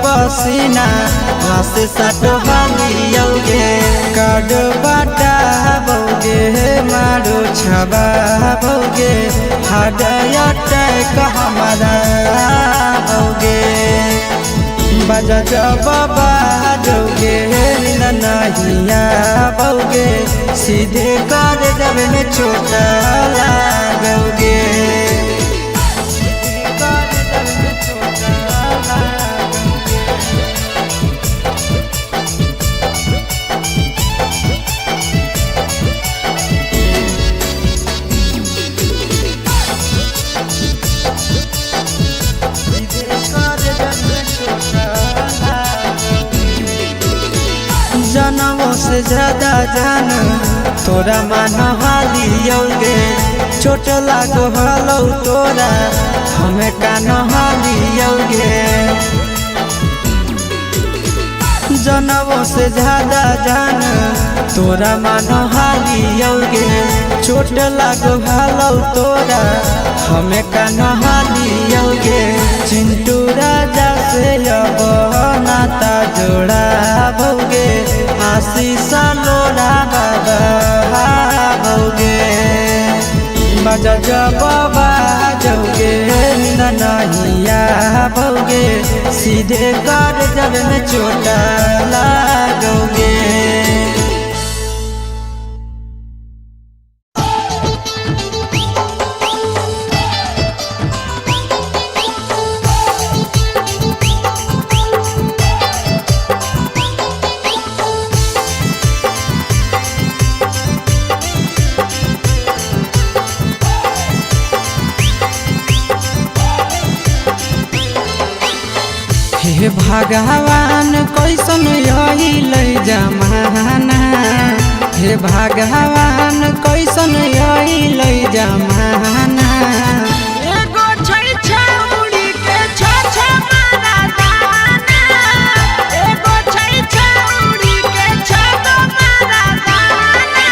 पसीना हाथ सट हालियोगे कार्ड बाटा बोगे मारो छबा बोगे हार्ट अटैक हमारा बोगे बजा जब बाजोगे नहिया बोगे सीधे कर जब में चोट लागोगे जनमों से ज्यादा जान तोरा मान हालियोगे चोट लागो हलो तोरा हमें कान हालियोगे जनमों से ज्यादा जान तोरा मान हालियोगे चोट लागो हलो तोरा हमें कान हालियोगे चिंटू राजा से अब नाता जोड़ा भोगे आशीष लोड़ा बाबा भोगे बजा जब बाजोगे नहिया भोगे सीधे कर जब में चोट लागोगे। हे भगवान कैसन यही जमाना हे भगवान कैसन यही जमाना एगो छै छौड़ी के छ मारा दाना एगो छै छौड़ी के छ मारा दाना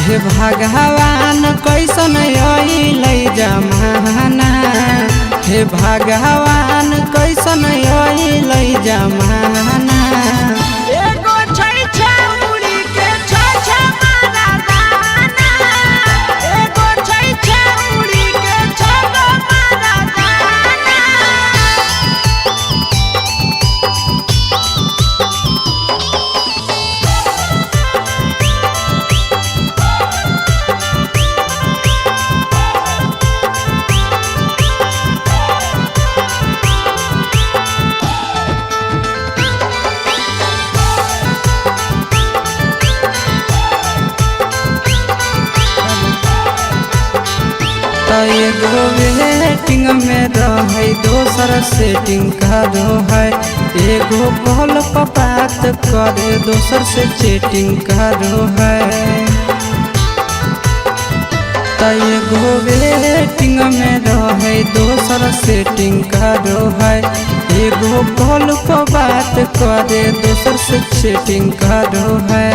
हे भगवान कैसन यही जमाना हे भगवान कैसन यही जमाना एगो छै छौड़ी के छ मारा दाना एगो छै छौड़ी के छ मारा दाना एगो वेटिंग में रहे दोसर सेटिंग करो है एगो कॉल पर बात करे दोसर से चैटिंग करो है एगो वेटिंग में रहे दोसर सेटिंग करो है एगो कॉल पर बात करे दोसर से चैटिंग करो है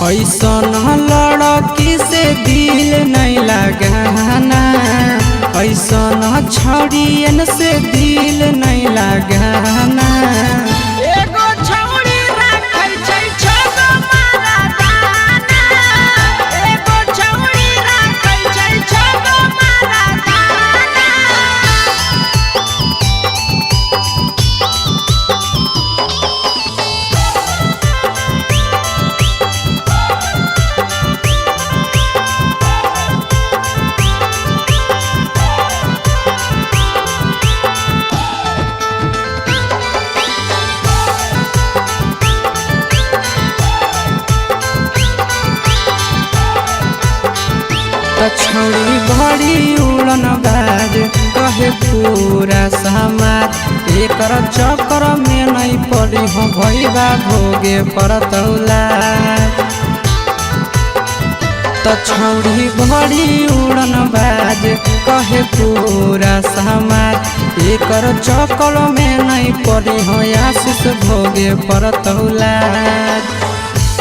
ऐसन लड़की से दिल नहीं लगाना ऐसन छौड़ियन से दिल नहीं लगाना एगो छौड़ी राखै छै छ मारा दाना एगो छौड़ी राखै छै छ मारा दाना छौड़ी बड़ी उड़न बाज कहे पूरा समाज एकर चक्कर में नहीं पड़ी हो भैया भोगे परतौला छौड़ी बड़ी उड़न बाज कहे पूरा समाज एकर चक्कर में नहीं पड़ी हो आशीष भोगे परतौला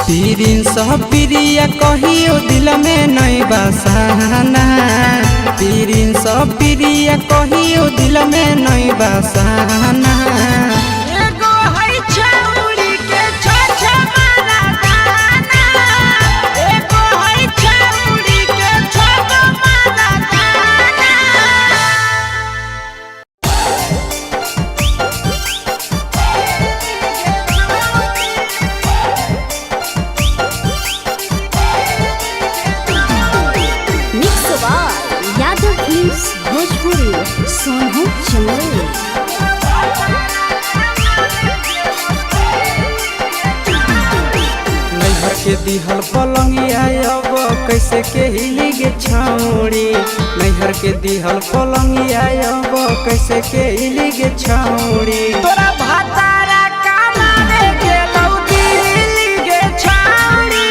पीरिन सब प्रिया कहियो दिल में नहीं बसाना पीरिन सब प्रिया कहियो दिल में नहीं बसाना। के दिहल पलंगिया अब कैसे के हिली गे छौड़ी, नैहर के दिहल पलंगिया अब कैसे के हिली गे छौड़ी। तोरा भातारा कमावे गेलौ दिल्ली गे छौड़ी,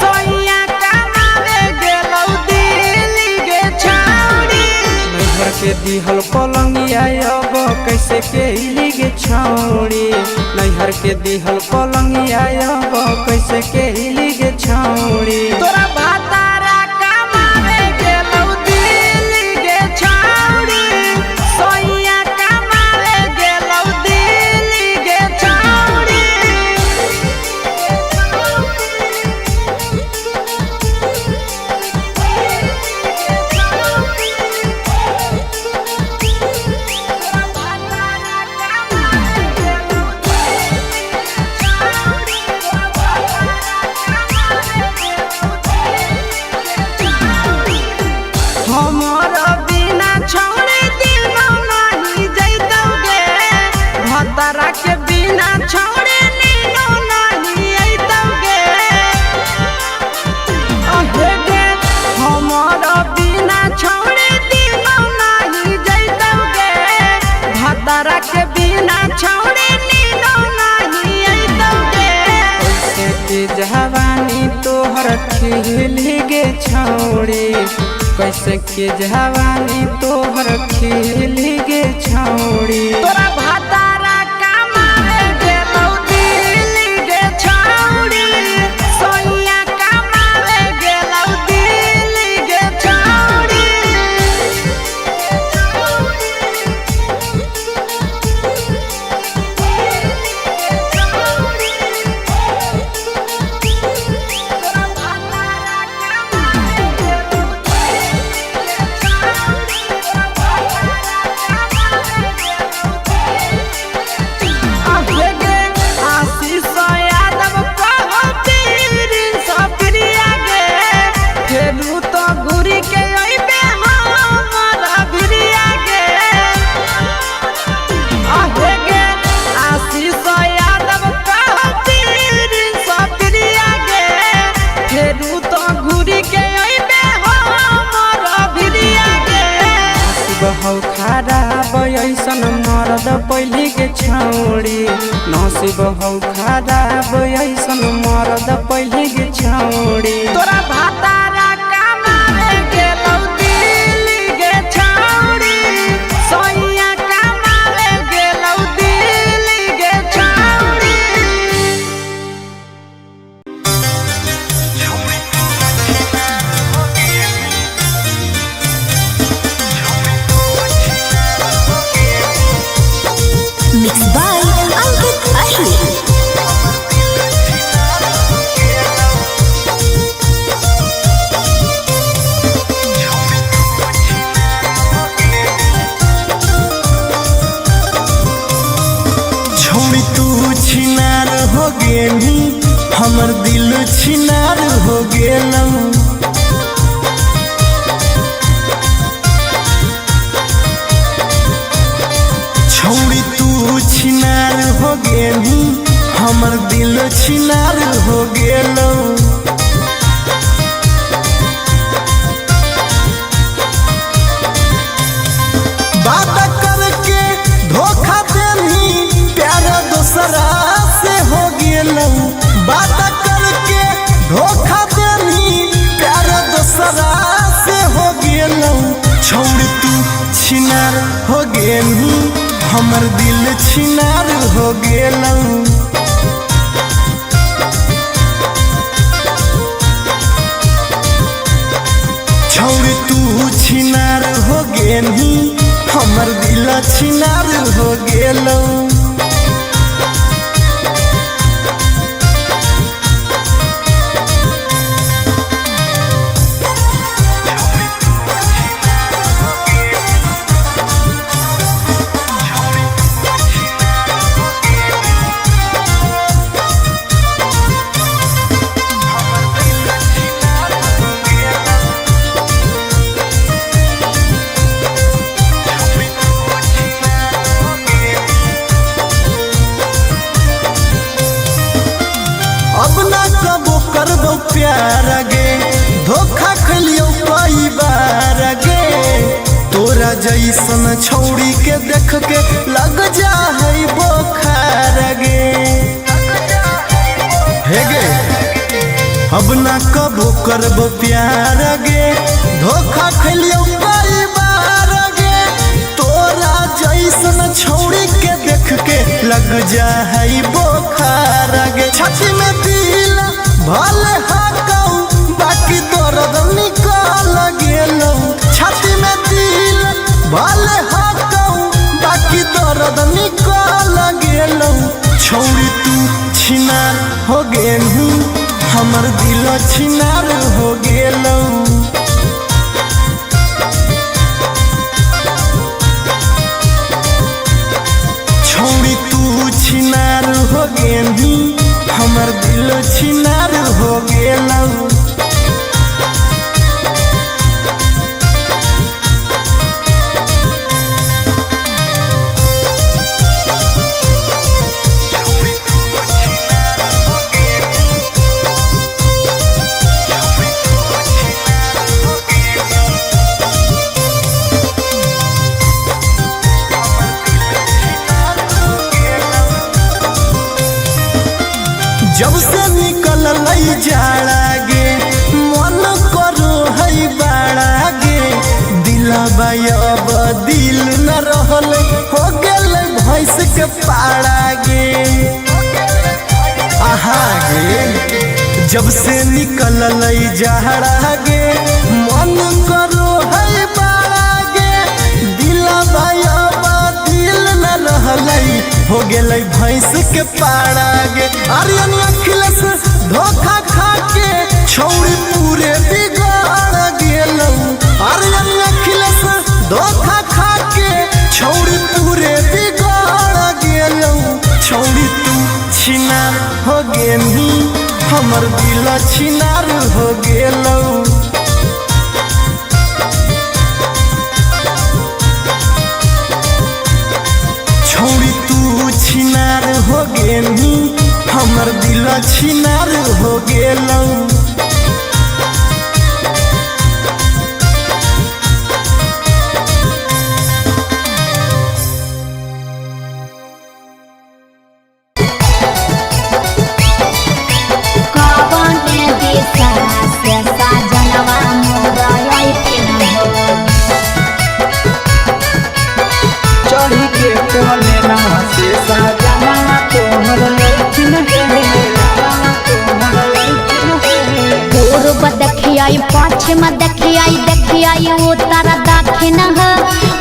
सोइया कमावे गेलौ दिल्ली गे छौड़ी। नैहर के दिहल पलंगिया अब कैसे के हिली गे छौड़ी, नैहर के दिहल पलंगिया अब कैसे के हिली गे छौड़ी। तोरा भातारा कमावे गेलौ दिल्ली गे छौड़ी, सोइया कमावे गेलौ दिल्ली गे छौड़ी। हमर बिना छौड़ी दिनो नहीं जैतौगे, भतरा के बिना छौड़ी नीनो नहीं अइतौगे। अहे गे हमर बिना छौड़ी दिनो नहीं जैतौगे, भतरा के बिना छौड़ी नीनो नहीं अइतौगे। कैसे के जवानी तोहर खिली गे छौड़ी, कैसे के जवानी तोहर खिली गे छौड़ी। तोरा भातारा कमावे गेलौ दिल्ली गे छौड़ी, सोइया कमावे गेलौ दिल्ली गे छौड़ी। अहे गे आशीष यादव कहो पीरिन सप्रिया गे, फेरू तो घुरी के अइबे हमर भिरिया गे। अहे गे आशीष यादव कहो पीरिन सप्रिया गे, फेरू तो घुरी के अइबे हमर भिरिया गे। बहु खराब ऐसन मरद पहली के छौड़ी, नसीब हौ खराब ऐसन मरद पहली के छौड़ी। तोरा भातारा कमावे गेलौ दिल्ली गे छौड़ी, सोइया कमावे गेलौ दिल्ली गे छौड़ी। Mixed by Ankit Ahir. छोड़ी तू छिनार हो गेली, हमर दिल छिनार हो गेलौ। छोड़ी तू छिनार हो गेली, हमर दिल छिनार हो गेलौ। बात करके धोखा देनी, प्यार दूसरा से हो गेलौ। बात करके धोखा देनी, प्यार दूसरा से हो गेलौ। छोड़ तू छिनार हो गेली, हमर दिल छिनार हो गेलौ। छोड़ तू छिनार हो गेली, हमर दिल छिनार हो गेलौ। करबो प्यार गे धोखा खलियो कई बार गे तोरा जैसन छौड़ी के देख के लग जा है बोखार गे हे गे अब ना कबो करबो प्यार गे धोखा खलियो कई बार गे तोरा जैसन छौड़ी के देख के लग जा है बोखार गे छाती में दिल भले हाकौ बाकी दर्द निकल गेलौ छाती में दिल भले हाकौ बाकी दर्द निकल गेलौ छौड़ी तू छिनार हो गेलू हमर दिल छिनार हो गेलौ छौड़ी तू छिनार हो गेलू हमर दिल छिनार हो गेलौ जब से निकल लई जाड़ा गे मन करो है बाड़ा गे दिलबा अब दिल न रहल हो गेल भैंस के पाड़ा गे आहा गे जब से निकल लई जाड़ा गे मन करो है बाड़ा गे दिलबा अब दिल न रहल हो गेलै भैंस के पाड़ा गे आर्यन अखिलेश धोखा खा के छौड़ी पूरे बिगाड़ गेलौ आर्यन अखिलेश धोखा खा के छौड़ी पूरे बिगाड़ गेलौ छौड़ी तू छिनार हो गेली हमर दिल छिनार हो गेलौ छौड़ी तू छिनार हो गेली हमर दिल छिनार हो गेलौ चढ़ी के बोले ना से साजना तोहर लैठिन पूर्व देखियाई पश्चिम देखियाई उत्तर दक्षिण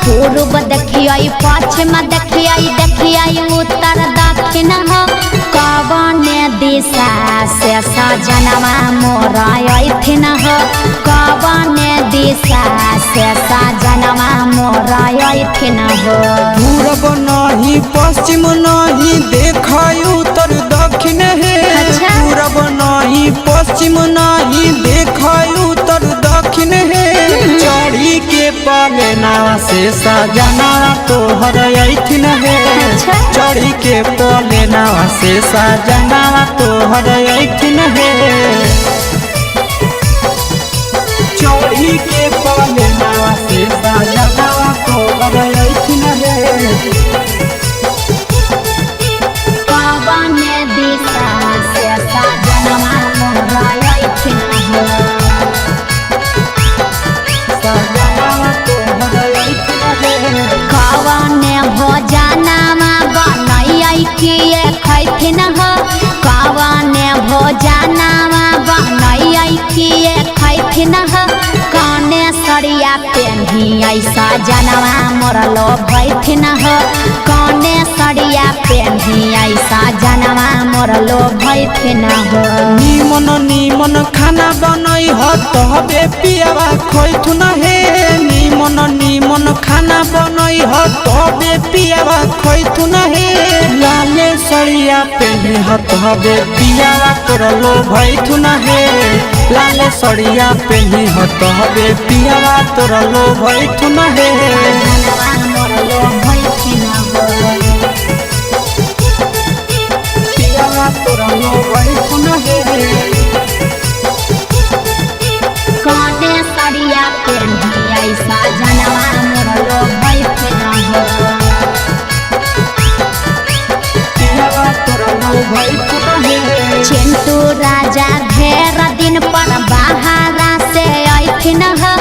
पूर्व देखियाई पश्चिम देखियाई उत्तर दक्षिण कवन दिशा से सजनवा मोरा अइथिन कवन दिशा से सजनवा मोरा अइथिन पूरब नहीं पश्चिम नहीं देखाई उत्तर दक्षिण है अच्छा। पूरब नहीं पश्चिम नहीं देखाई उत्तर दक्षिण है चढ़ी के पलेना से सजना तोहर अइथिन है अच्छा। चढ़ी के पलेना से सजना तोहर अइथिन है चढ़ी के पलेना से सजना तोहर अइथिन है कवन दिशा से सजनवा मोरा अइथिन कवन भोजनमा बनैया किए खैथिन कवन भोजनमा बनैया किए खैथिन कने सरिया पेन्ही ऐसा जनवा मोरलो भैथिन कने सरिया पेन्ही ऐसा जनवा मोरलो भैथिन निमन निमन खाना बनई ह तबे पियावा खैथुन हे निमन निमन खाना बनई ह तबे पियावा खैथुन हे लाले सरिया पेन्ही ह तबे पियावा तोरलो भैथुन हे लाले सरिया पेन्ही ह तबे पियावा तोरलो भैथुन हे जनवा मोरलो भैथिन पियावा तोरलो भैथुन हे चिंटू राजा ढेर दिन पर बाहरा से अइथिन ह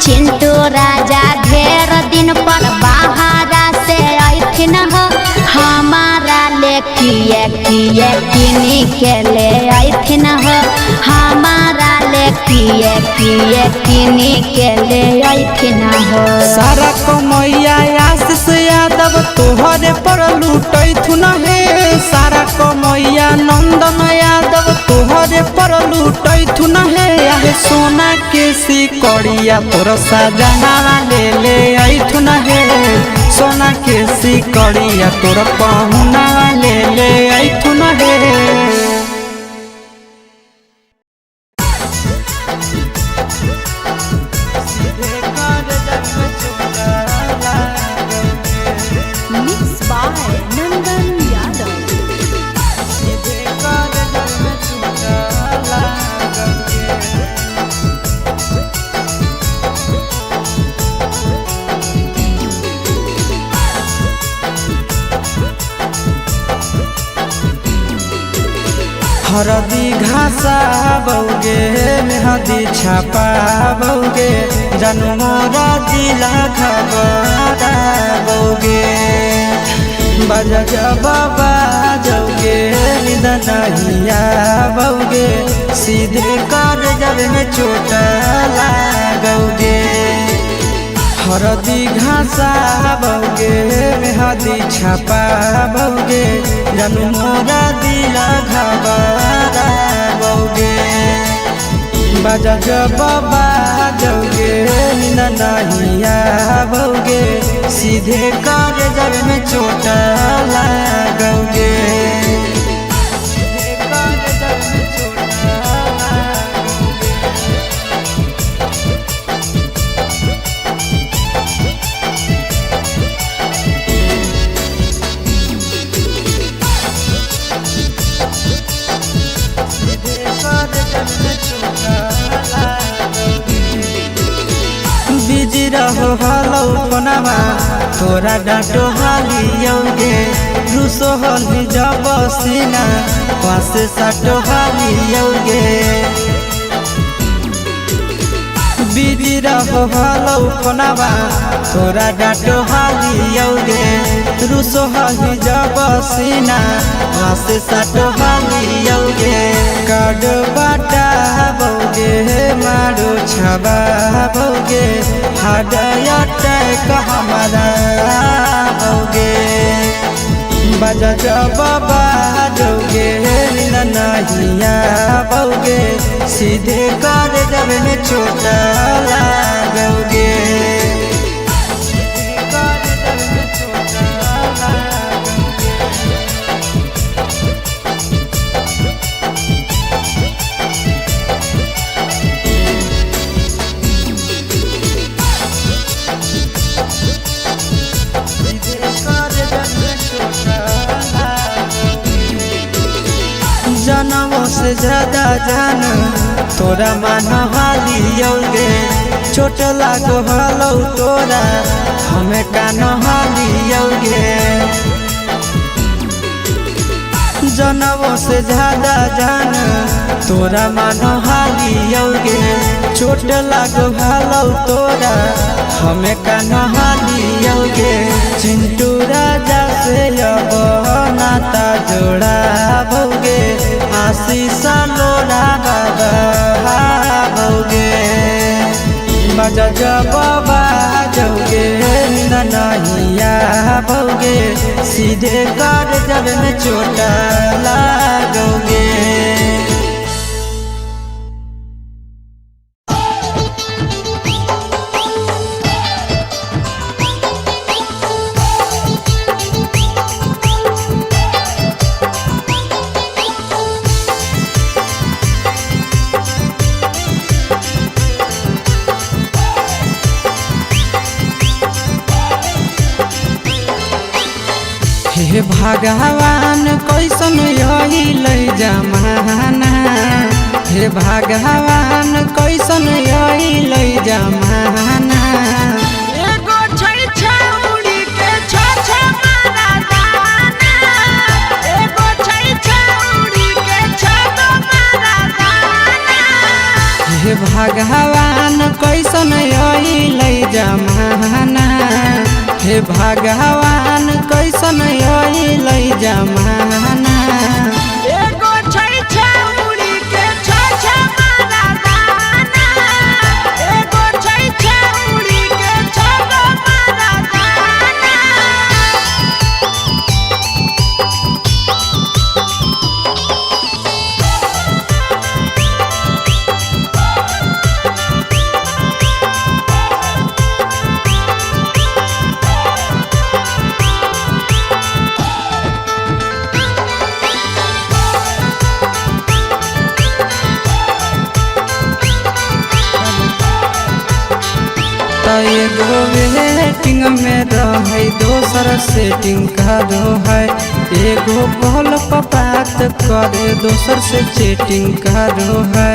चिंटू राजा ढेर दिन पर बाहरा से अइथिन ह हमारा ले किए किनी के ले अइथिन ह हमारा ले किए किनी के ले अइथिन ह सारा कमैया आशीष यादव तोहरे पर लूटैथुन हे सारा कमैया नंदन यादव तोहरे पर लूटैथुन हे आहे सोना के सिकड़िया तोर सजना ले अइथुन हे सोना के सिकड़िया तोर पहुना ले अइथुन हे हरदी घासा बौगे मेहदी छापा बौगे जानू मोरा जिला खबरा बौगे बजा जबाबा जौगे निदनहिया बौगे सीधे कर जब में चोट लागोगे हरदी घासा बौगे मेहदी छापा बौगे जानू मोरा दिला घबरा बौगे बजा जबाबा जौगे नहिया बौगे सीधे कर जब में चोट लागोगे बिजी रहो हलो कोनामा तोरा डांटो हालियोगे रूसो हली जब सीना पासे साटो हालियोगे बिजी रहो हलो कोनामा तोरा डांटो हालियोगे रूसो हली जब सीना पासे साटो हालियोगे काड बाटा बौगे मारो छबा बौगे हाडया टैक हमारा बौगे बजा जबाबा जौगे नहिया बौगे सीधे कर जब में चोट लागोगे जनमों से ज्यादा जान तोरा मान हालियोगे चोट लागो हलो तोरा हमें कान हालियोगे जनमों से ज्यादा जान तोरा मान हालियोगे चोट लागो हलो तोरा हमें कान हालियोगे चिंटू राजा से अब नाता जोड़ा भोगे आशीष लोड़ा बाबा भोगे बजा जबाबा जौगे नहिया भोगे सीधे कर जब में चोट लागोगे हे भगवान कैसन अइल जमाना हे भगवान कैसन अइल जमाना एगो छै छौरी के छ छ मारा दाना एगो छै छौरी भगवान कैसन अइलै जमाना, हे भगवान कैसन अइलै जमाना। एगो छै छौरी के छ मारा दाना, एगो छै छौरी के छ मारा दाना। एगो वेटिंग में रहे दोसर सेटिंग करो है, एगो कॉल पर बात करे दोसर से चैटिंग करो है।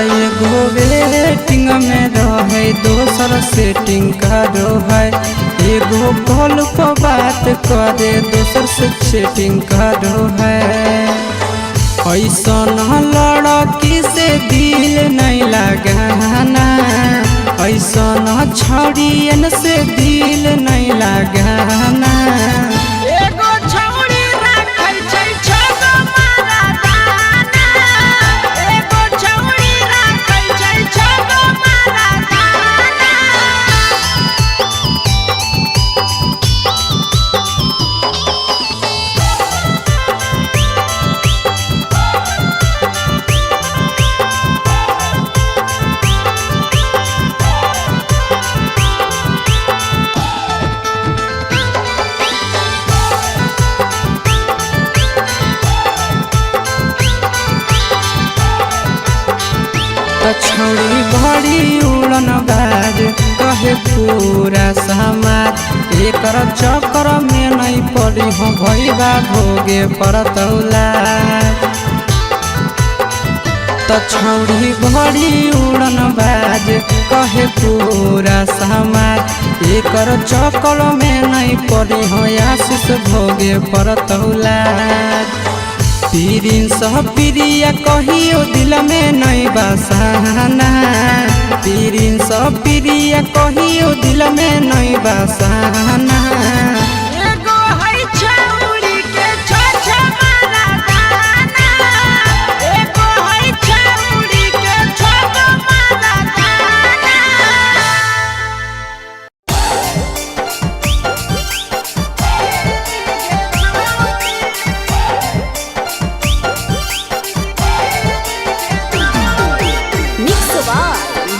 एगो वेटिंग में रहे दोसर सेटिंग करो है, एगो कॉल पर बात करे दोसर से चैटिंग करो है। ऐसन लड़की से दिल नहीं लगाना, ऐसन छौड़ियन से दिल नहीं लगाना। एगो छौरी राखै छै छगो मारा दाना, एगो छौरी राखै छै छगो मारा दाना। छौड़ी बड़ी उड़न बाज कहे पूरा समाज, एकर चक्कर में नहीं पड़ी हो भैया भोगे पड़तौला। छौड़ी बड़ी उड़न बाज कहे पूरा समाज, एकर चक्कर में नहीं पड़ी हो आशीष भोगे पड़तौला। पीरिन सह प्रिया कहियो दिल में नहीं बसाना, पीरिन सह प्रिया कहियो दिल में नहीं बसाना। एगो है छौरी के छ मारा दाना, एगो है छौरी के छ मारा दाना।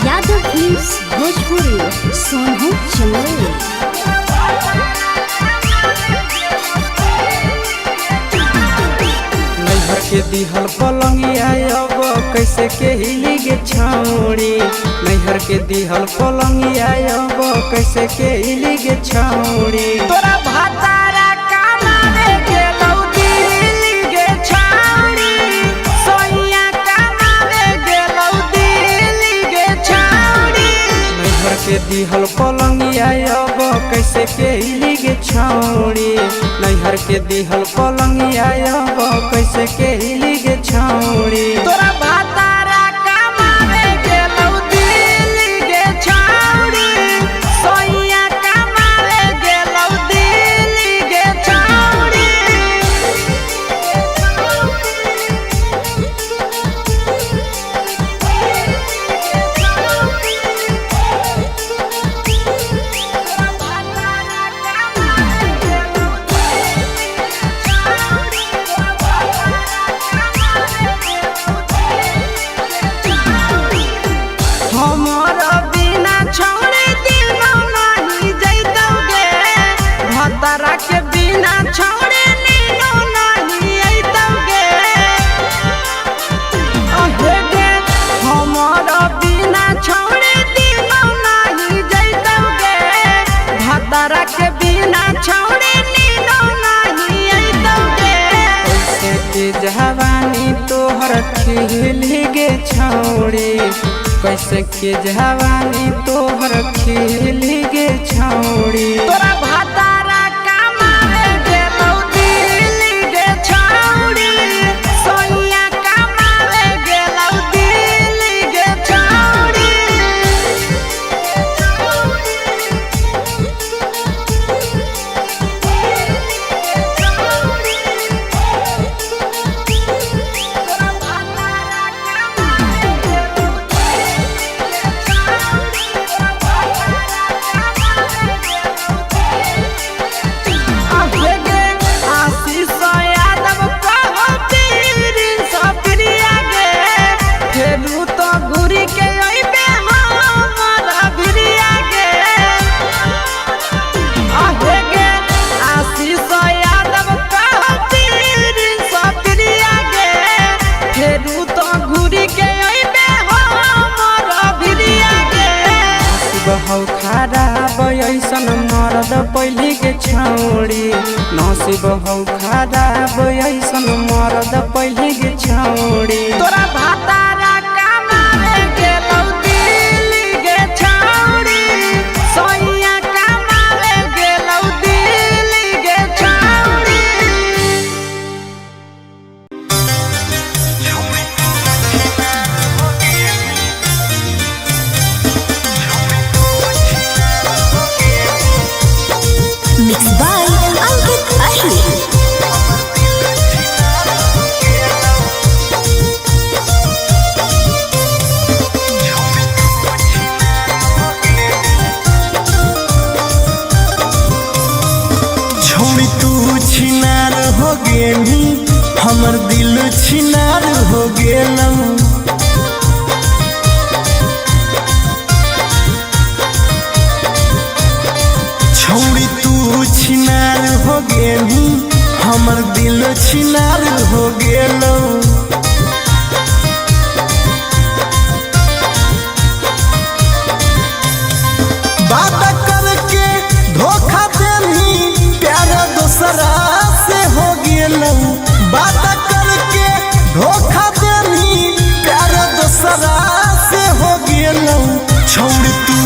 यादव फिल्म्स भोजपुरी सोनू चंदेल। नैहर के दिहल पलंगिया अब कैसे के हिली गे छौड़ी, नैहर के दिहल पलंगिया अब कैसे के हिली गे छौड़ी। तोरा भातारा कमावे गेलौ दिल्ली गे छौरी, सोइया कमावे गेलौ दिल्ली गे छौरी। नैहर के दिहल पलंगिया अब कैसे के हिली गे छौड़ी, नैहर के दिहल पलंगिया अब कैसे के हिली गे छौड़ी। तोरा भातारा कमावे गेलौ दिल्ली गे छौरी, सोइया कमावे गेलौ दिल्ली गे छौरी। खिल गे छौड़ी कैसे के जवानी तोहर खिल गे छौड़ी। तोरा भातारा कमावे गेलौ दिल्ली गे छौड़ी, सोनिया कमावे गेलौ छौड़ी नसीब हौ खराब ऐसन मरद पहले के छौड़ी तोरा भातारा कमावे गेलौ दिल्ली गे छौड़ी सोइया कमावे गेलौ दिल्ली गे छौड़ी Mixed by Ankit Ahir. छोड़ी तू छिनार हो गेली हमर दिल छिनार हो गेलौ छोड़ी तू छिनार हो गेली हमर दिल छिनार हो गेलौ बात करके धोखा देनी प्यार दूसरा से हो गेलौ बात करके धोखा देनी प्यार दूसरा से हो गेलौ छोड़ तू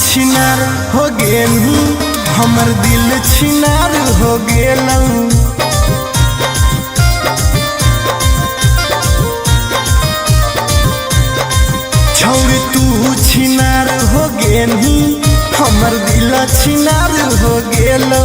छिनार हो गेली हमर दिल छिनार हो गेलौ छोड़ तू छिनार हो गेली हमर दिल छिनार हो गेलौ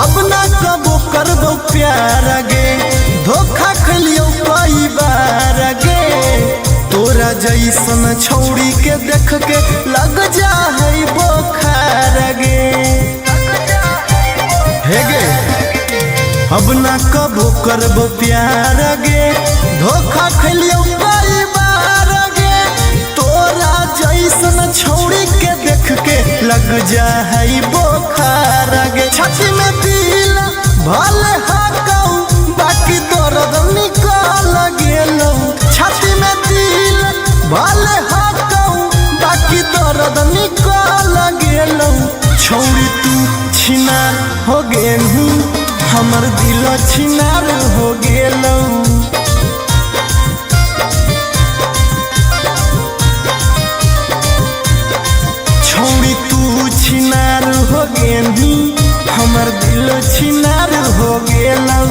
अब ना कबो करबो प्यार गे धोखा खलियो कई बार गे तोरा जैसन छौड़ी के देख के लग जा है बोखार गे हे गे अब ना कबो करबो प्यार गे धोखा खलियो कई बार गे तोरा जैसन छौड़ी के देख के लग जा है बोखार गे छाती में दिल भले हाकौ बाकी दर्द निकल गेलौ छाती में दिल भले हाकौ बाकी दर्द निकल गेलौ छौड़ी तू छिनार हो गेलू हमर दिल छिनार हो गेलौ छोड़ी तू छिनार हो गेली हमर दिल छिनार हो गेलौ